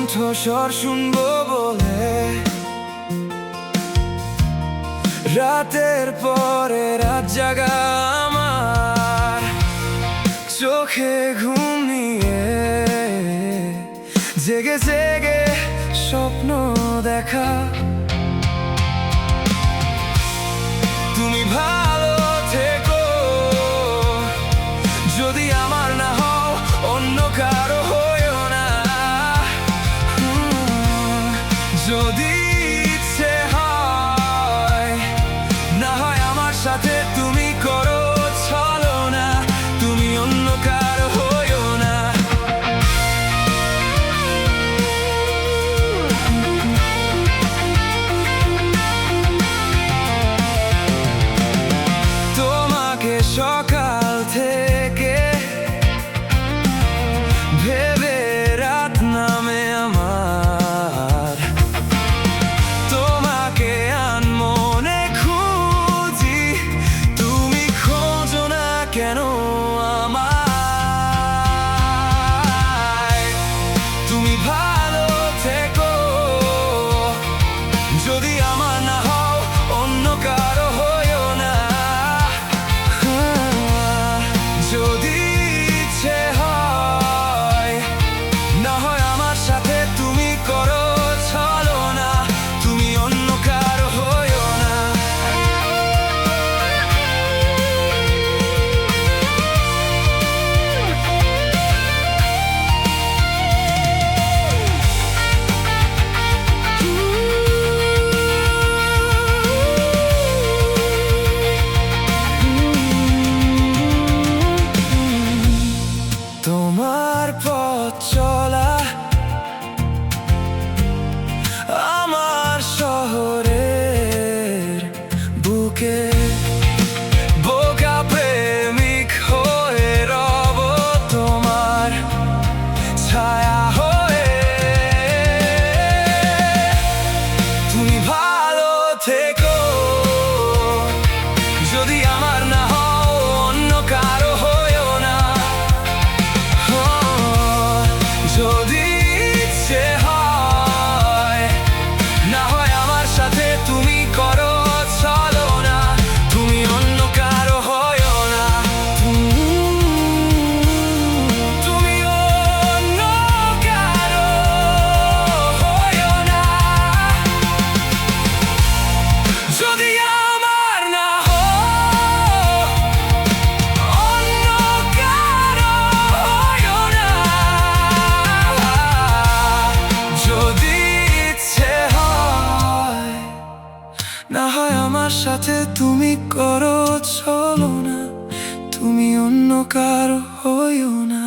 কণ্ঠস্বর শুনবো বলে রাতের পরে রাত জাগা আমার চোখে ঘুমিয়ে জেগে জেগে স্বপ্ন দেখা। তুমি ভালো থেকো, যদি আমার না হও অন্য কারো হইও না। যদি ইচ্ছে হয় না হয় আমার সাথে তুমি করো ছলনা, তুমি অন্য কারো হইও না। তোমাকে সকাল থেকে ভেবে রাত নামে আমার, তোমাকে আনমনে খুঁজি, তুমি খোঁজো না কেন আমায়। তুমি ভালো থেকো, যদি আমার না হও অন্য কারো হইও না। যদি ইচ্ছে হয় না হয় আমার সাথে তুমি করো ছলনা, তুমি অন্য কারো হইও না। তোমার পথ চলা আমার শহরের বুকে, বোকা প্রেমিক হয়ে রব তোমার ছায়া হয়ে। তুমি ভালো থেকো, যদি আমার না হও অন্য কারো হইও না। যদি ইচ্ছে হয় না হয় আমার সাথে তুমি করো ছলনা, তুমি অন্য কারো হইও না। তুমি অন্য কারো হইও না। যদি আমার না হও অন্য কারো হইও না। যদি ইচ্ছে হয় না হয় আমার সাথে তুমি করো ছলনা, তুমি অন্য কারো হইও না।